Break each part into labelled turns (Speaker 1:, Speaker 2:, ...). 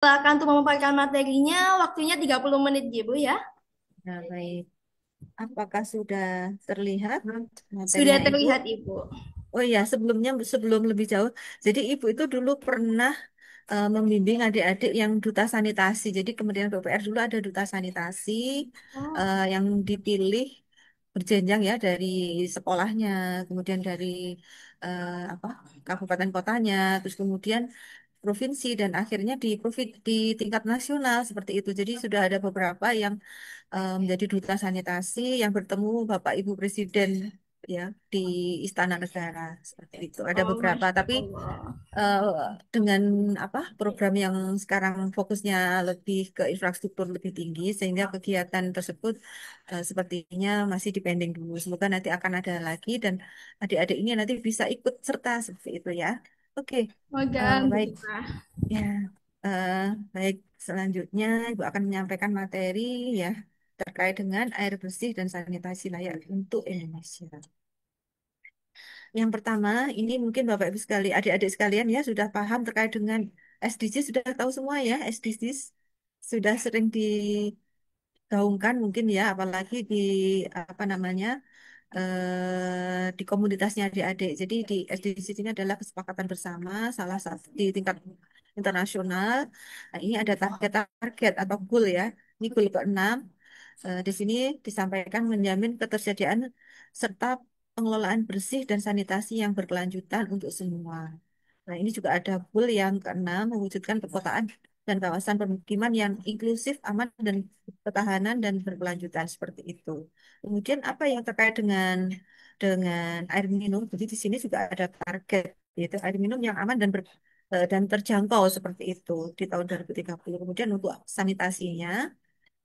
Speaker 1: Silakan untuk memaparkan materinya, waktunya 30 menit ya, Bu ya.
Speaker 2: Nah, baik. Apakah sudah terlihat
Speaker 1: Sudah
Speaker 2: materinya Ibu?
Speaker 1: terlihat, Ibu.
Speaker 2: Oh iya, sebelum lebih jauh. Jadi Ibu itu dulu pernah membimbing adik-adik yang duta sanitasi. Jadi Kementerian PUPR dulu ada duta sanitasi
Speaker 1: Oh,
Speaker 2: yang dipilih berjenjang ya dari sekolahnya, kemudian dari apa kabupaten kotanya, terus kemudian provinsi dan akhirnya di tingkat nasional seperti itu. Jadi sudah ada beberapa yang menjadi duta sanitasi yang bertemu Bapak Ibu Presiden ya di Istana Negara seperti itu. Ada
Speaker 1: oh,
Speaker 2: beberapa,
Speaker 1: Masya
Speaker 2: tapi
Speaker 1: Allah.
Speaker 2: eh, dengan apa program yang sekarang fokusnya lebih ke infrastruktur lebih tinggi sehingga kegiatan tersebut sepertinya masih dipending dulu. Semoga nanti akan ada lagi dan adik-adik ini nanti bisa ikut serta seperti itu ya. Oke,
Speaker 1: Semoga
Speaker 2: baik.
Speaker 1: berkah.
Speaker 2: Ya, eh, baik. Selanjutnya, Ibu akan menyampaikan materi ya terkait dengan air bersih dan sanitasi layak untuk Indonesia. Yang pertama, ini mungkin Bapak Ibu sekali, adik-adik sekalian ya sudah paham terkait dengan SDGs, sudah tahu semua ya SDGs, sudah sering digaungkan mungkin ya, apalagi di apa namanya di komunitasnya adik-adik. Jadi di SDGs ini adalah kesepakatan bersama salah satu di tingkat internasional. Nah, ini ada target-target atau goal ya. Ini goal ke-6. Di sini disampaikan menjamin ketersediaan serta pengelolaan bersih dan sanitasi yang berkelanjutan untuk semua. Nah, ini juga ada goal yang ke-6 mewujudkan perkotaan dan kawasan permukiman yang inklusif, aman dan ketahanan dan berkelanjutan seperti itu. Kemudian apa yang terkait dengan air minum? Jadi di sini juga ada target yaitu air minum yang aman dan terjangkau seperti itu di tahun 2030. Kemudian untuk sanitasinya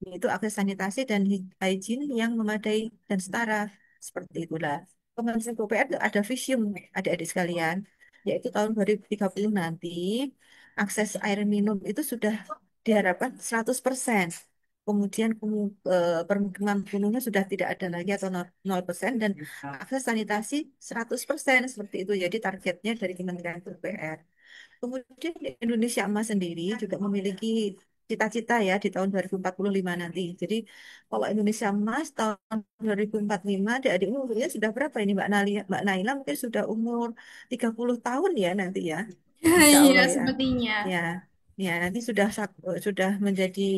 Speaker 2: yaitu akses sanitasi dan hygiene yang memadai dan setara seperti itulah. Kementerian PUPR itu ada vision adik-adik sekalian, yaitu tahun 2030 nanti akses air minum itu sudah diharapkan 100%. Kemudian permukiman gunungnya sudah tidak ada lagi atau 0% dan akses sanitasi 100% seperti itu. Jadi targetnya dari Kementerian PUPR. Kemudian di Indonesia Emas sendiri juga memiliki cita-cita ya di tahun 2045 nanti. Jadi kalau Indonesia Emas tahun 2045, adik-adik ini umurnya sudah berapa ini Mbak Naila mungkin sudah umur 30 tahun ya nanti ya. Insya
Speaker 1: Iya,
Speaker 2: Allah ya.
Speaker 1: sepertinya.
Speaker 2: Ya, ya nanti sudah menjadi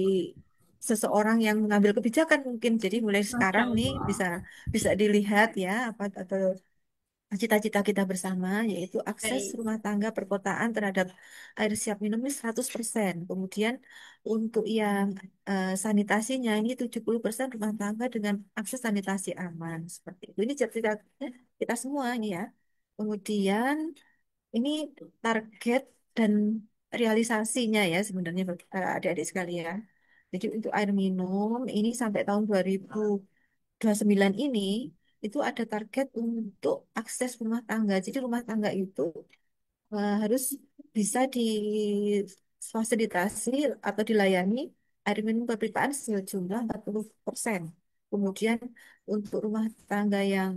Speaker 2: seseorang yang mengambil kebijakan mungkin. Jadi mulai
Speaker 1: Masya
Speaker 2: sekarang nih
Speaker 1: Allah.
Speaker 2: bisa bisa dilihat ya apa atau cita-cita kita bersama yaitu akses
Speaker 1: Baik.
Speaker 2: rumah tangga perkotaan terhadap air siap minum ini 100%. Kemudian untuk yang sanitasinya ini 70% rumah tangga dengan akses sanitasi aman. Seperti itu. Ini cita-cita kita semua ini ya. Kemudian ini target dan realisasinya ya sebenarnya bagi adik-adik sekalian. Jadi untuk air minum ini sampai tahun 2029 ini itu ada target untuk akses rumah tangga. Jadi rumah tangga itu harus bisa difasilitasi atau dilayani air minum perpipaan sejumlah 40%. Kemudian untuk rumah tangga yang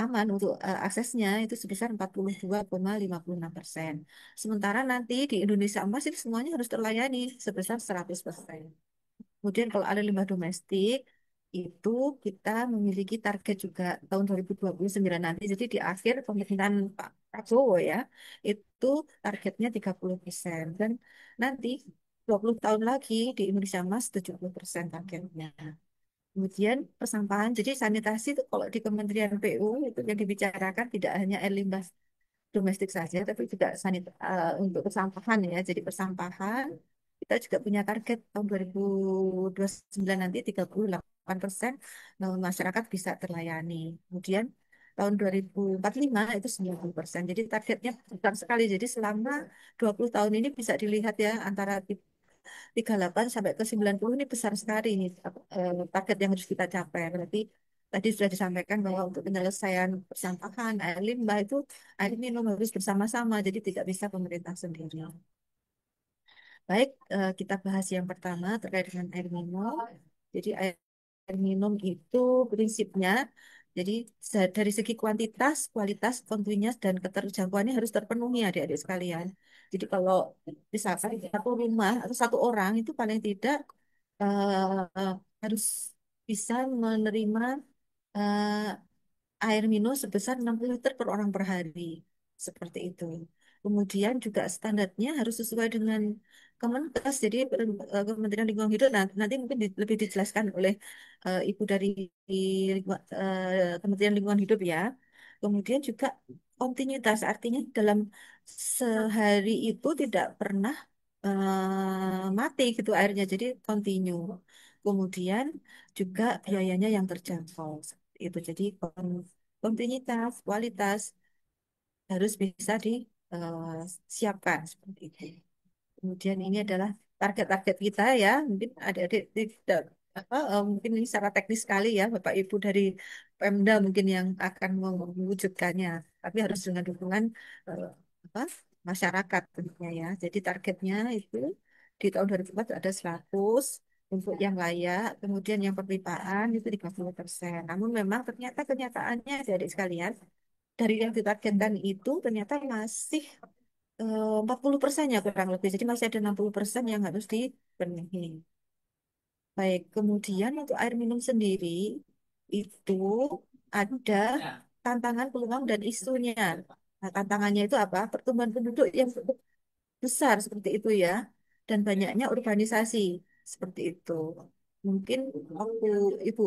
Speaker 2: aman untuk aksesnya itu sebesar 42,56%. Sementara nanti di Indonesia Emas itu semuanya harus terlayani sebesar 100%. Kemudian kalau ada limbah domestik itu kita memiliki target juga tahun 2029 nanti. Jadi di akhir pemerintahan Pak Prabowo ya, itu targetnya 30%. Dan nanti 20 tahun lagi di Indonesia Emas 70% targetnya. Kemudian persampahan, jadi sanitasi itu kalau di Kementerian PU itu yang dibicarakan tidak hanya air limbah domestik saja, tapi juga untuk persampahan ya. Jadi persampahan kita juga punya target tahun 2029 nanti 38% masyarakat bisa terlayani. Kemudian tahun 2045 itu 90%. Jadi targetnya besar sekali. Jadi selama 20 tahun ini bisa dilihat ya antara 38 sampai ke 90 ini besar sekali ini target yang harus kita capai. Berarti tadi sudah disampaikan bahwa untuk penyelesaian persampahan air limbah itu air minum harus bersama-sama, jadi tidak bisa pemerintah sendiri. Baik, kita bahas yang pertama terkait dengan air minum. Jadi air minum itu prinsipnya, jadi dari segi kuantitas, kualitas, kontinuitas, dan keterjangkauannya harus terpenuhi adik-adik sekalian. Jadi kalau misalkan satu rumah atau satu orang itu paling tidak harus bisa menerima eh, air minum sebesar 60 liter per orang per hari. Seperti itu. Kemudian juga standarnya harus sesuai dengan Kemenkes. Jadi Kementerian Lingkungan Hidup nanti mungkin lebih dijelaskan oleh Ibu dari Kementerian Lingkungan Hidup ya. Kemudian juga kontinuitas, artinya dalam sehari itu tidak pernah mati gitu airnya, jadi kontinu. Kemudian juga biayanya yang terjangkau. Seperti itu. Jadi kontinuitas, kualitas harus bisa disiapkan seperti itu. Kemudian ini adalah target-target kita ya. Mungkin adik-adik tidak mungkin ini secara teknis sekali ya Bapak Ibu dari Pemda mungkin yang akan mewujudkannya. Tapi harus dengan dukungan eh, apa, masyarakat tentunya ya. Jadi targetnya itu di tahun 2004 ada 100 untuk yang layak, kemudian yang perpipaan itu 30%. Namun memang ternyata kenyataannya adik-adik sekalian dari yang ditargetkan itu ternyata masih 40%-nya kurang lebih. Jadi masih ada 60% yang harus dipenuhi. Baik, kemudian untuk air minum sendiri itu ada tantangan, peluang, dan isunya. Nah, tantangannya itu apa? Pertumbuhan penduduk yang besar seperti itu ya, dan banyaknya urbanisasi seperti itu. Mungkin waktu ibu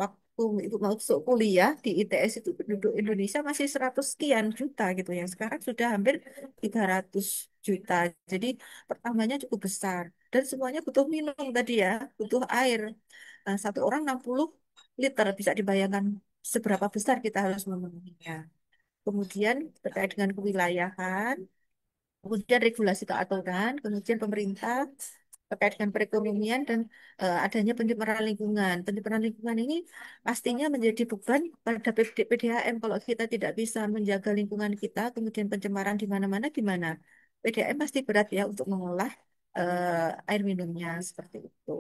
Speaker 2: waktu ibu masuk kuliah di ITS itu penduduk Indonesia masih 100 sekian juta gitu ya. Sekarang sudah hampir 300 juta. Jadi pertambahannya cukup besar dan semuanya butuh minum tadi ya, butuh air. Nah, satu orang 60 liter bisa dibayangkan seberapa besar kita harus memenuhinya. Kemudian terkait dengan kewilayahan, kemudian regulasi keaturan, kemudian pemerintah terkait dengan perekonomian dan adanya pencemaran lingkungan. Pencemaran lingkungan ini pastinya menjadi beban pada PDAM kalau kita tidak bisa menjaga lingkungan kita, kemudian pencemaran di mana-mana gimana? PDAM pasti berat ya untuk mengolah air minumnya seperti itu.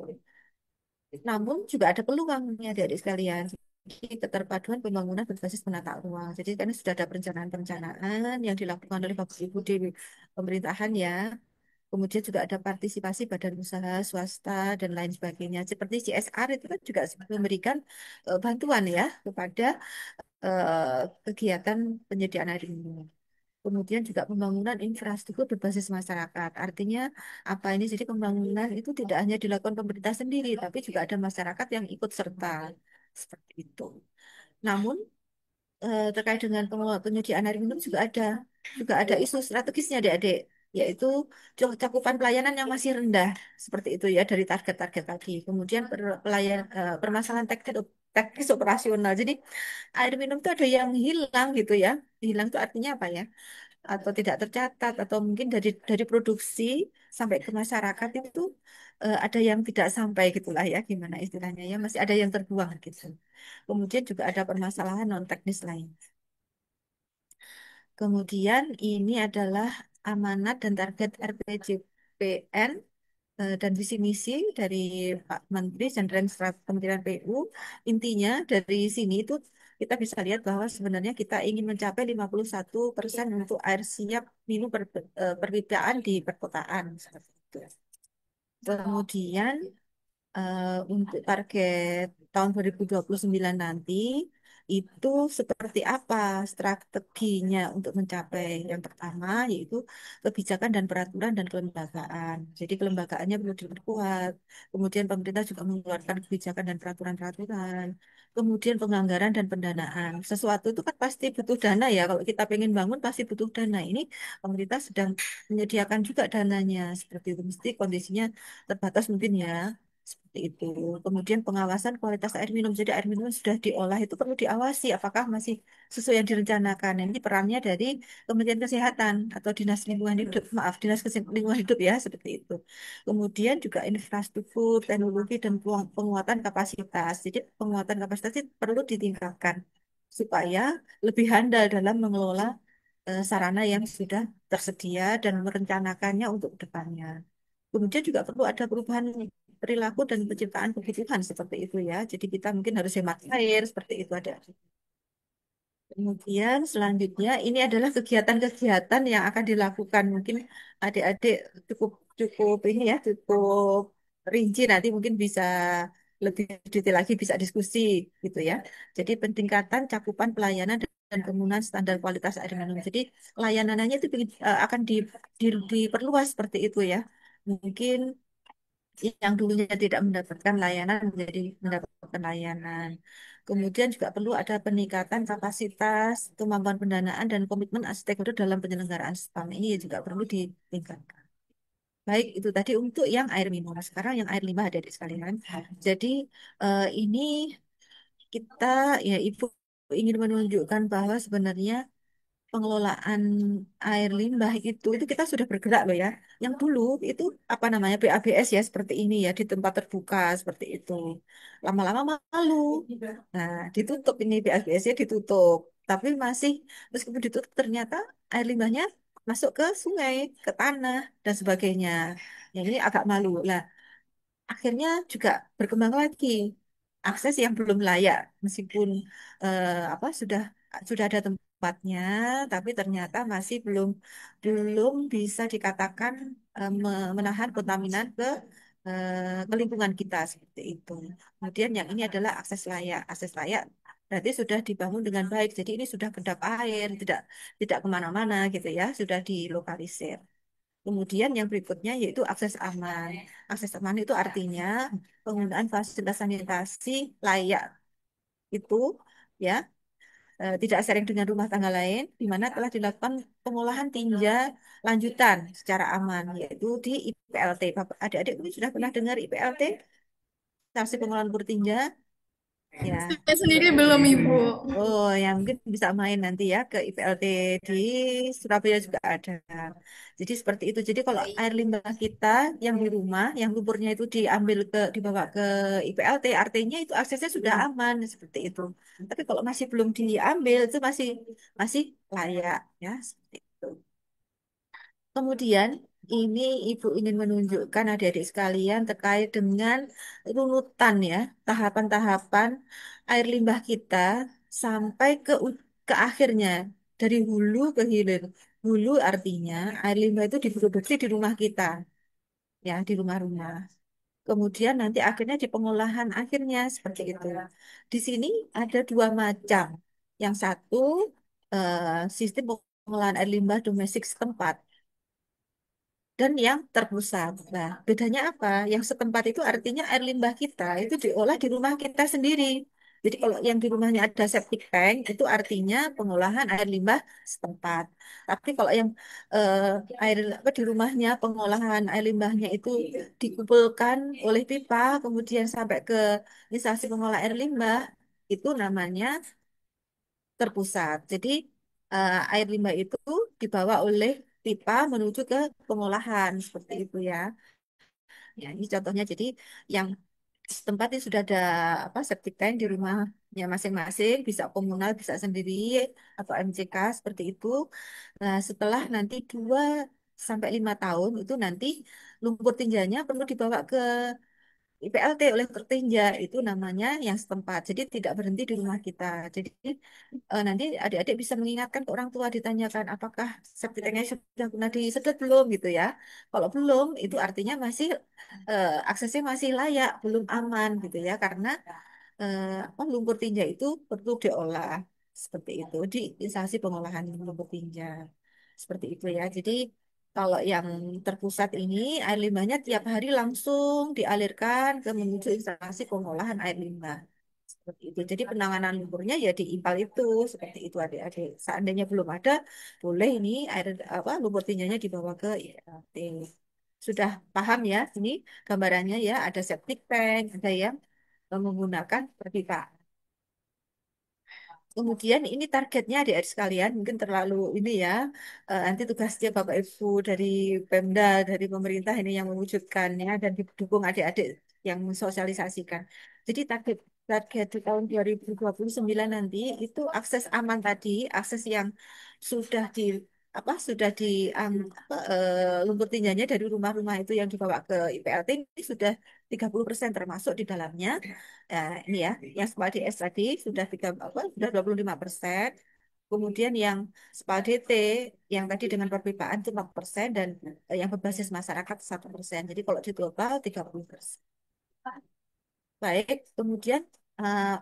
Speaker 2: Namun juga ada peluangnya adik-adik sekalian. Jadi keterpaduan pembangunan berbasis penata ruang. Jadi kan sudah ada perencanaan-perencanaan yang dilakukan oleh Bapak Ibu di pemerintahan ya. Kemudian juga ada partisipasi badan usaha swasta dan lain sebagainya. Seperti CSR itu kan juga memberikan bantuan ya kepada kegiatan penyediaan air minum. Kemudian juga pembangunan infrastruktur berbasis masyarakat. Artinya apa ini? Jadi pembangunan itu tidak hanya dilakukan pemerintah sendiri, tapi juga ada masyarakat yang ikut serta. Seperti itu. Namun terkait dengan penyediaan air minum juga ada isu strategisnya adik-adik, yaitu cakupan pelayanan yang masih rendah seperti itu ya dari target-target tadi. Kemudian permasalahan teknis operasional. Jadi air minum itu ada yang hilang gitu ya. Hilang itu artinya apa ya? Atau tidak tercatat atau mungkin dari produksi sampai ke masyarakat itu ada yang tidak sampai gitulah ya, gimana istilahnya ya, masih ada yang terbuang gitu. Kemudian juga ada permasalahan non teknis lain. Kemudian ini adalah amanat dan target RPJPN dan visi misi dari Pak Menteri dan Kementerian PU. Intinya dari sini itu kita bisa lihat bahwa sebenarnya kita ingin mencapai 51% untuk air siap minum perpipaan di perkotaan seperti itu. Kemudian untuk target tahun 2029 nanti itu seperti apa strateginya untuk mencapai yang pertama yaitu kebijakan dan peraturan dan kelembagaan. Jadi kelembagaannya perlu diperkuat. Kemudian pemerintah juga mengeluarkan kebijakan dan peraturan-peraturan. Kemudian penganggaran dan pendanaan. Sesuatu itu kan pasti butuh dana ya. Kalau kita pengen bangun pasti butuh dana. Ini pemerintah sedang menyediakan juga dananya. Seperti itu mesti kondisinya terbatas mungkin ya. Seperti itu. Kemudian pengawasan kualitas air minum. Jadi air minum yang sudah diolah itu perlu diawasi apakah masih sesuai yang direncanakan. Ini perannya dari Kementerian Kesehatan atau Dinas Lingkungan Hidup. Maaf, Lingkungan Hidup ya, seperti itu. Kemudian juga infrastruktur, teknologi, dan penguatan kapasitas. Jadi penguatan kapasitas itu perlu ditingkatkan supaya lebih handal dalam mengelola sarana yang sudah tersedia dan merencanakannya untuk depannya. Kemudian juga perlu ada perubahan perilaku dan penciptaan kebutuhan seperti itu ya. Jadi kita mungkin harus hemat air seperti itu ada. Kemudian selanjutnya ini adalah kegiatan-kegiatan yang akan dilakukan. Mungkin adik-adik cukup cukup ini ya, cukup rinci nanti mungkin bisa lebih detail lagi bisa diskusi gitu ya. Jadi peningkatan cakupan pelayanan dan penggunaan standar kualitas air minum. Jadi layanannya itu akan diperluas seperti itu ya. Mungkin yang dulunya tidak mendapatkan layanan menjadi mendapatkan layanan. Kemudian juga perlu ada peningkatan kapasitas, kemampuan pendanaan, dan komitmen stakeholder dalam penyelenggaraan spam. Ini juga perlu ditingkatkan. Baik, itu tadi untuk yang air minum. Sekarang yang air limbah ada di sekalian. Jadi ini kita, ya Ibu ingin menunjukkan bahwa sebenarnya pengelolaan air limbah itu kita sudah bergerak loh ya. Yang dulu itu apa namanya BABS ya seperti ini ya di tempat terbuka seperti itu. Lama-lama malu. Nah, ditutup ini BABS-nya ditutup. Tapi masih meskipun ditutup ternyata air limbahnya masuk ke sungai, ke tanah dan sebagainya. Ya ini agak malu. Lah, akhirnya juga berkembang lagi akses yang belum layak meskipun apa sudah ada tempatnya tapi ternyata masih belum belum bisa dikatakan menahan kontaminan ke lingkungan kita seperti itu. Kemudian yang ini adalah akses layak berarti sudah dibangun dengan baik jadi ini sudah kedap air tidak kemana-mana gitu ya sudah dilokalisir. Kemudian yang berikutnya yaitu akses aman. Akses aman itu artinya penggunaan fasilitas sanitasi layak itu ya tidak sering dengan rumah tangga lain di mana telah dilakukan pengolahan tinja lanjutan secara aman yaitu di IPLT. Bapak adik-adik ini sudah pernah dengar IPLT? Instalasi pengolahan lumpur tinja? Ya.
Speaker 1: Saya sendiri belum, Ibu.
Speaker 2: Oh, yang mungkin bisa main nanti ya ke IPLT di Surabaya juga ada. Jadi seperti itu. Jadi kalau air limbah kita yang di rumah, yang lumpurnya itu dibawa ke IPLT, artinya itu aksesnya sudah aman seperti itu. Tapi kalau masih belum diambil itu masih masih layak ya seperti itu. Kemudian ini Ibu ingin menunjukkan adik-adik sekalian terkait dengan runutan ya, tahapan-tahapan air limbah kita sampai ke akhirnya dari hulu ke hilir. Hulu artinya air limbah itu diproduksi di rumah kita, ya, di rumah-rumah. Kemudian nanti akhirnya di pengolahan akhirnya seperti itu. Di sini ada dua macam. Yang satu sistem pengolahan air limbah domestik setempat dan yang terpusat. Nah, bedanya apa? Yang setempat itu artinya air limbah kita itu diolah di rumah kita sendiri. Jadi kalau yang di rumahnya ada septic tank itu artinya pengolahan air limbah setempat. Tapi kalau yang air apa di rumahnya pengolahan air limbahnya itu dikumpulkan oleh pipa kemudian sampai ke instalasi pengolah air limbah itu namanya terpusat. Jadi air limbah itu dibawa oleh pipa menuju ke pengolahan seperti itu ya. Ya, ini contohnya. Jadi yang tempat ini sudah ada apa septic tank di rumahnya masing-masing, bisa komunal, bisa sendiri atau MCK seperti itu. Nah, setelah nanti 2 sampai 5 tahun itu nanti lumpur tinjanya perlu dibawa ke IPLT oleh tertinja itu namanya yang setempat. Jadi tidak berhenti di rumah kita. Jadi nanti adik-adik bisa mengingatkan ke orang tua ditanyakan apakah septic tanknya sudah pernah disedot belum gitu ya. Kalau belum itu artinya masih aksesnya masih layak, belum aman gitu ya karena apa, lumpur tinja itu perlu diolah seperti itu di instalasi pengolahan lumpur tinja. Seperti itu ya. Jadi kalau yang terpusat ini air limbahnya tiap hari langsung dialirkan ke menuju instalasi pengolahan air limbah. Seperti itu. Jadi penanganan lumpurnya ya di IPAL itu seperti itu adik-adik. Seandainya belum ada, boleh ini air apa lumpur tinjanya dibawa ke IRT. Sudah paham ya? Ini gambarannya ya, ada septic tank, ada yang menggunakan pipa. Kemudian ini targetnya adik-adik sekalian, mungkin terlalu ini ya, nanti tugasnya Bapak Ibu dari Pemda, dari pemerintah ini yang mewujudkannya dan didukung adik-adik yang mensosialisasikan. Jadi target target di tahun 2029 nanti itu akses aman tadi, akses yang sudah di apa sudah di apa, lumpur tinjanya dari rumah-rumah itu yang dibawa ke IPLT ini sudah 30% termasuk di dalamnya. Ini ya, yang semua di S tadi sudah 25%. Kemudian yang SPADT yang tadi dengan perpipaan itu 4% dan yang berbasis masyarakat 1%. Jadi kalau di total 30%. Baik, kemudian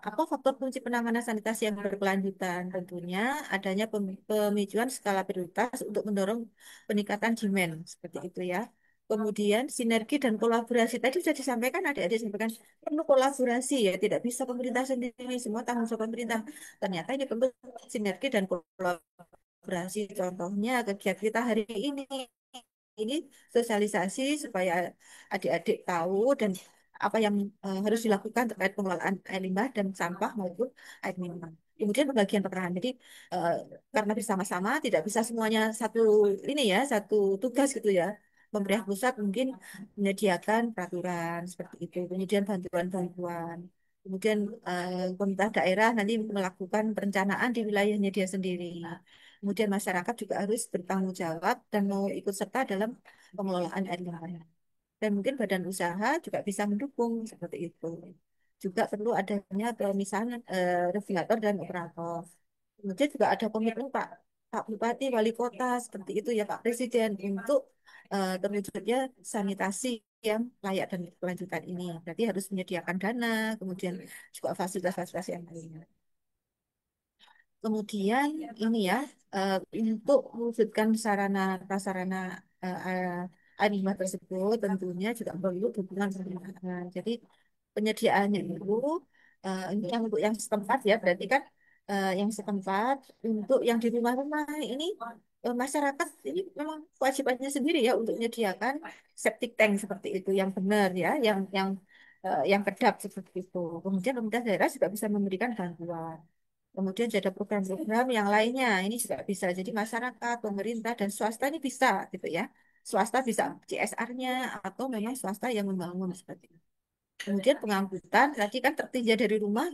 Speaker 2: apa faktor kunci penanganan sanitasi yang berkelanjutan? Tentunya adanya pemicuan skala prioritas untuk mendorong peningkatan demand seperti itu ya. Kemudian sinergi dan kolaborasi tadi sudah disampaikan, adik-adik sampaikan perlu kolaborasi ya, tidak bisa pemerintah sendiri semua tanggung jawab pemerintah. Ternyata ini perlu sinergi dan kolaborasi. Contohnya kegiatan kita hari ini sosialisasi supaya adik-adik tahu dan apa yang harus dilakukan terkait pengelolaan air limbah dan sampah maupun air minum. Kemudian pembagian peran. Jadi eh, karena bersama-sama tidak bisa semuanya satu ini ya, satu tugas gitu ya. Pemerintah pusat mungkin menyediakan peraturan seperti itu. Kemudian bantuan-bantuan. Kemudian pemerintah daerah nanti melakukan perencanaan di wilayahnya dia sendiri. Kemudian masyarakat juga harus bertanggung jawab dan mau ikut serta dalam pengelolaan air limbah. Dan mungkin badan usaha juga bisa mendukung seperti itu. Juga perlu adanya misalnya regulator dan operator. Kemudian juga ada komitmen Pak Bupati, Wali Kota seperti itu ya Pak Presiden untuk terwujudnya sanitasi yang layak dan berkelanjutan ini. Berarti harus menyediakan dana, kemudian juga fasilitas-fasilitas yang lainnya. Kemudian ini ya, untuk mewujudkan sarana prasarana air limbah tersebut tentunya juga perlu dukungan pemerintahan. Jadi penyediaannya itu ini yang untuk yang setempat ya, berarti kan yang setempat untuk yang di rumah-rumah ini masyarakat ini memang kewajibannya sendiri ya untuk menyediakan septic tank seperti itu yang benar ya, yang kedap seperti itu. Kemudian pemerintah daerah juga bisa memberikan bantuan. Kemudian juga ada program-program yang lainnya. Ini juga bisa. Jadi masyarakat, pemerintah, dan swasta ini bisa gitu ya. Swasta bisa CSR-nya atau memang swasta yang membangun seperti itu. Kemudian pengangkutan tadi kan tertinja dari rumah,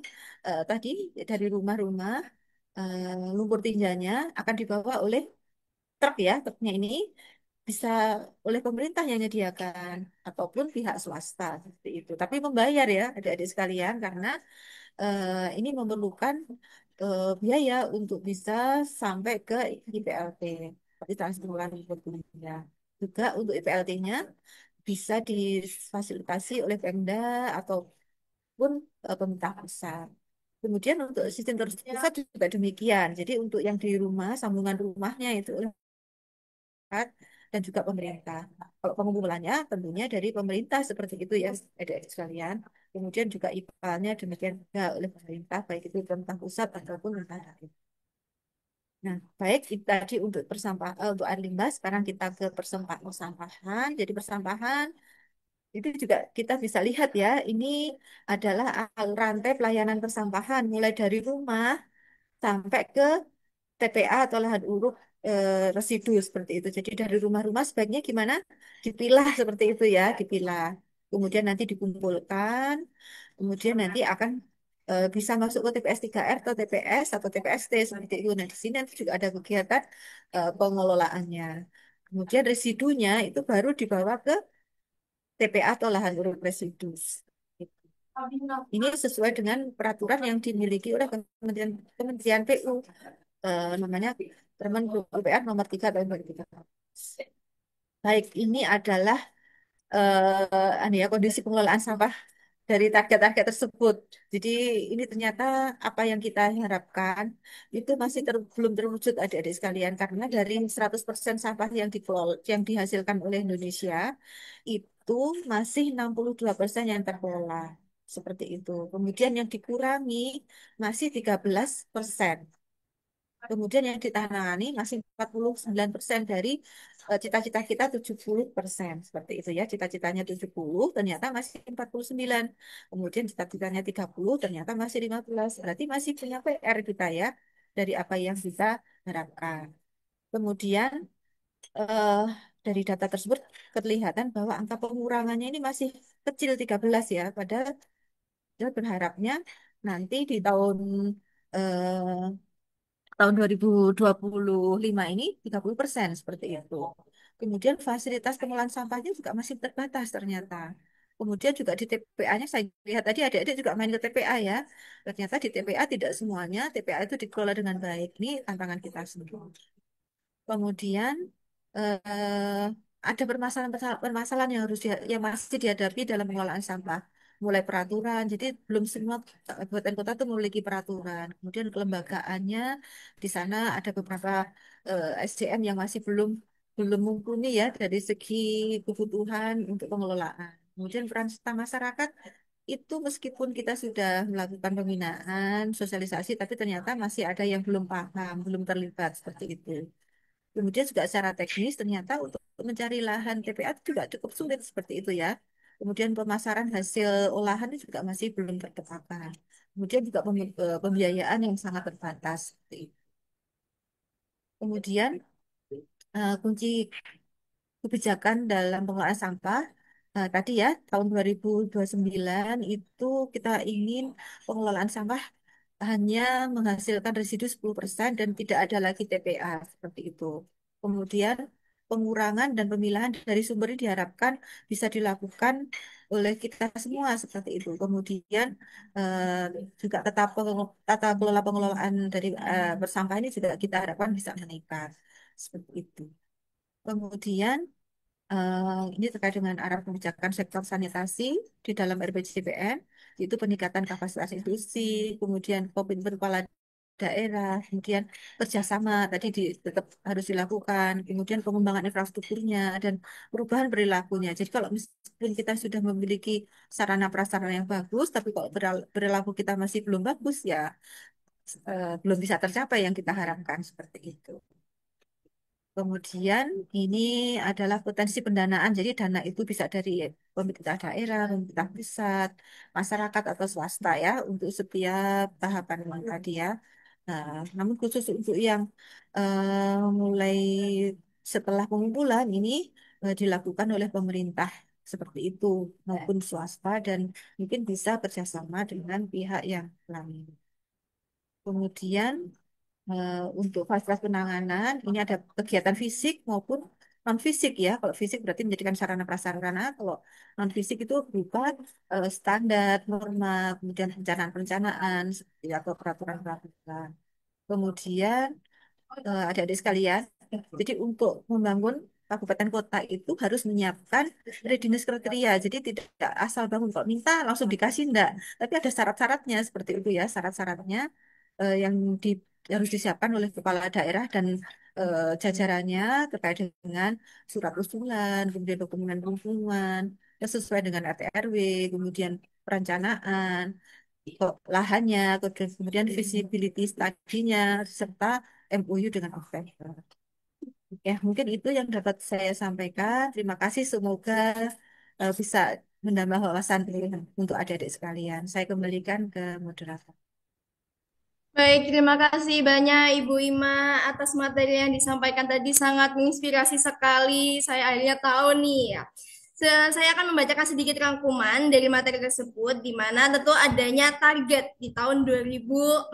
Speaker 2: tadi dari rumah-rumah lumpur tinjanya akan dibawa oleh truk ya. Truknya ini bisa oleh pemerintah yang menyediakan ataupun pihak swasta seperti itu. Tapi membayar ya adik-adik sekalian karena ini memerlukan biaya untuk bisa sampai ke IPLT, Instansi Pengelolaan Lumpur Tinja. Juga untuk IPLT-nya bisa difasilitasi oleh Pemda ataupun pemerintah pusat. Kemudian untuk sistem terus pusat juga demikian. Jadi untuk yang di rumah, sambungan rumahnya itu oleh pusat dan juga pemerintah. Kalau pengumpulannya tentunya dari pemerintah seperti itu ya, adik-adik sekalian. Kemudian juga IPA-nya demikian juga oleh pemerintah, baik itu pemerintah pusat ataupun pemerintah daerah. Nah, baik itu tadi untuk untuk air limbah. Sekarang kita ke persampahan. Jadi persampahan itu juga kita bisa lihat ya, ini adalah rantai pelayanan persampahan mulai dari rumah sampai ke TPA atau lahan uruk residu seperti itu. Jadi dari rumah-rumah sebaiknya gimana? Dipilah seperti itu ya, dipilah. Kemudian nanti dikumpulkan, kemudian nanti akan bisa masuk ke TPS 3R atau TPS atau TPST seperti itu. Nah, di sini nanti juga ada kegiatan pengelolaannya. Kemudian residunya itu baru dibawa ke TPA atau lahan uruk residu. Ini sesuai dengan peraturan yang dimiliki oleh Kementerian PU, namanya Permen PUPR nomor 3 tahun 2003. Baik, ini adalah kondisi pengelolaan sampah dari target-target tersebut. Jadi ini ternyata apa yang kita harapkan itu masih belum terwujud adik-adik sekalian karena dari 100% sampah yang dikelola, yang dihasilkan oleh Indonesia itu masih 62% yang terkelola. Seperti itu. Kemudian yang dikurangi masih 13%. Kemudian yang ditangani masih 49% dari cita-cita kita 70%. Seperti itu ya, cita-citanya 70, ternyata masih 49. Kemudian cita-citanya 30, ternyata masih 15. Berarti masih punya PR kita ya, dari apa yang kita harapkan. Kemudian eh, dari data tersebut kelihatan bahwa angka pengurangannya ini masih kecil 13 ya, padahal kita berharapnya nanti di eh, tahun 2025 ini 30% seperti itu. Kemudian fasilitas pengolahan sampahnya juga masih terbatas ternyata. Kemudian juga di TPA-nya saya lihat tadi adik-adik juga main ke TPA ya. Ternyata di TPA tidak semuanya TPA itu dikelola dengan baik. Ini tantangan kita semua. Kemudian ada permasalahan yang yang masih dihadapi dalam pengelolaan sampah. Mulai peraturan, jadi belum semua kabupaten kota itu memiliki peraturan. Kemudian kelembagaannya di sana ada beberapa SDM yang masih belum belum mumpuni ya dari segi kebutuhan untuk pengelolaan. Kemudian peran serta masyarakat itu meskipun kita sudah melakukan pembinaan, sosialisasi, tapi ternyata masih ada yang belum paham, belum terlibat seperti itu. Kemudian juga secara teknis ternyata untuk mencari lahan TPA itu juga cukup sulit seperti itu ya. Kemudian pemasaran hasil olahan itu juga masih belum terpetakan. Kemudian juga pembiayaan yang sangat terbatas. Seperti itu. Kemudian kunci kebijakan dalam pengelolaan sampah tadi ya tahun 2029 itu kita ingin pengelolaan sampah hanya menghasilkan residu 10% dan tidak ada lagi TPA seperti itu. Kemudian pengurangan dan pemilahan dari sumber ini diharapkan bisa dilakukan oleh kita semua seperti itu. Kemudian juga tata kelola pengelolaan dari bersampah ini juga kita harapkan bisa meningkat seperti itu. Kemudian ini terkait dengan arah kebijakan sektor sanitasi di dalam RPJPN, yaitu peningkatan kapasitas institusi, kemudian komitmen kepala daerah, kemudian kerjasama tadi tetap harus dilakukan, kemudian pengembangan infrastrukturnya dan perubahan perilakunya. Jadi kalau meskipun kita sudah memiliki sarana prasarana yang bagus, tapi kalau perilaku kita masih belum bagus, ya belum bisa tercapai yang kita harapkan seperti itu. Kemudian ini adalah potensi pendanaan. Jadi dana itu bisa dari pemerintah daerah, pemerintah pusat, masyarakat atau swasta ya untuk setiap tahapan yang tadi ya. Nah, namun khusus untuk yang mulai setelah pengumpulan ini dilakukan oleh pemerintah seperti itu maupun swasta dan mungkin bisa bekerjasama dengan pihak yang lain. Kemudian untuk fasilitas penanganan, ini ada kegiatan fisik maupun non fisik ya. Kalau fisik berarti menjadikan sarana prasarana. Kalau non fisik itu berupa standar, norma, kemudian perencanaan, seperti atau peraturan-peraturan. Kemudian adik-adik sekalian, jadi untuk membangun kabupaten kota itu harus menyiapkan readiness kriteria. Jadi tidak asal bangun kalau minta langsung dikasih enggak, tapi ada syarat-syaratnya seperti itu ya, syarat-syaratnya yang harus disiapkan oleh kepala daerah dan jajarannya terkait dengan surat usulan, kemudian dokumen lingkungan, yang sesuai dengan RT RW, kemudian perencanaan, lahannya, kemudian visibility study-nya, serta MOU dengan operator. Ya, mungkin itu yang dapat saya sampaikan. Terima kasih, semoga bisa menambah wawasan untuk adik-adik sekalian. Saya kembalikan ke moderator.
Speaker 1: Baik, terima kasih banyak Ibu Ima atas materi yang disampaikan tadi sangat menginspirasi sekali. Saya akhirnya tahu nih ya. Saya akan membacakan sedikit rangkuman dari materi tersebut, di mana tentu adanya target di tahun 2045,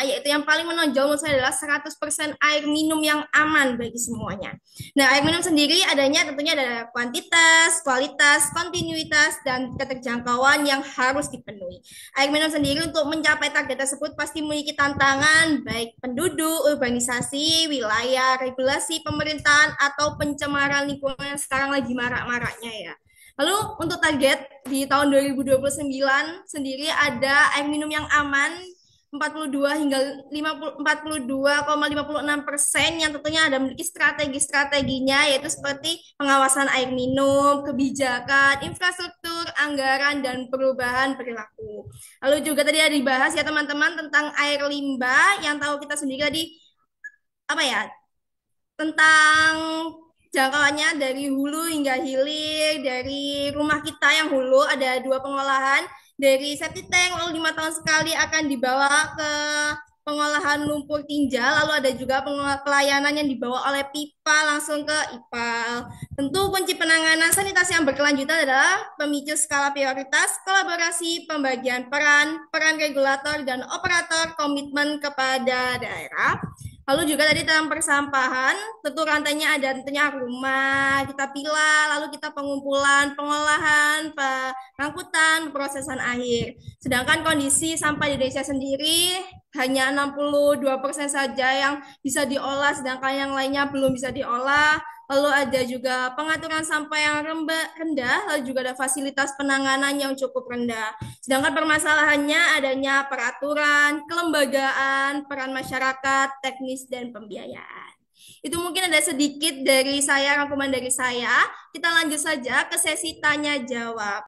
Speaker 1: yaitu yang paling menonjol menurut saya adalah 100% air minum yang aman bagi semuanya. Nah, air minum sendiri adanya tentunya ada kuantitas, kualitas, kontinuitas, dan keterjangkauan yang harus dipenuhi. Air minum sendiri untuk mencapai target tersebut pasti memiliki tantangan baik penduduk, urbanisasi, wilayah, regulasi pemerintahan atau pencemaran lingkungan yang sekarang lagi marak-maraknya ya. Lalu untuk target di tahun 2029 sendiri ada air minum yang aman 42 hingga 42,56% yang tentunya ada memiliki strategi-strateginya yaitu seperti pengawasan air minum, kebijakan, infrastruktur, anggaran, dan perubahan perilaku. Lalu juga tadi ada dibahas ya teman-teman tentang air limbah yang tahu kita sendiri tadi apa ya tentang jangkauannya dari hulu hingga hilir, dari rumah kita yang hulu ada dua pengolahan, dari septic tank lalu 5 tahun sekali akan dibawa ke pengolahan lumpur tinja, lalu ada juga pelayanan yang dibawa oleh pipa langsung ke IPAL. Tentu kunci penanganan sanitasi yang berkelanjutan adalah pemicu skala prioritas, kolaborasi, pembagian peran, peran regulator dan operator, komitmen kepada daerah. Lalu juga tadi tentang persampahan, tentu rantainya ada tentunya rumah, kita pilah, lalu kita pengumpulan, pengolahan, pengangkutan, prosesan akhir. Sedangkan kondisi sampah di Indonesia sendiri hanya 62% saja yang bisa diolah, sedangkan yang lainnya belum bisa diolah. Lalu ada juga pengaturan sampah yang rendah, lalu juga ada fasilitas penanganan yang cukup rendah. Sedangkan permasalahannya adanya peraturan, kelembagaan, peran masyarakat, teknis, dan pembiayaan. Itu mungkin ada sedikit dari saya, rangkuman dari saya. Kita lanjut saja ke sesi tanya jawab.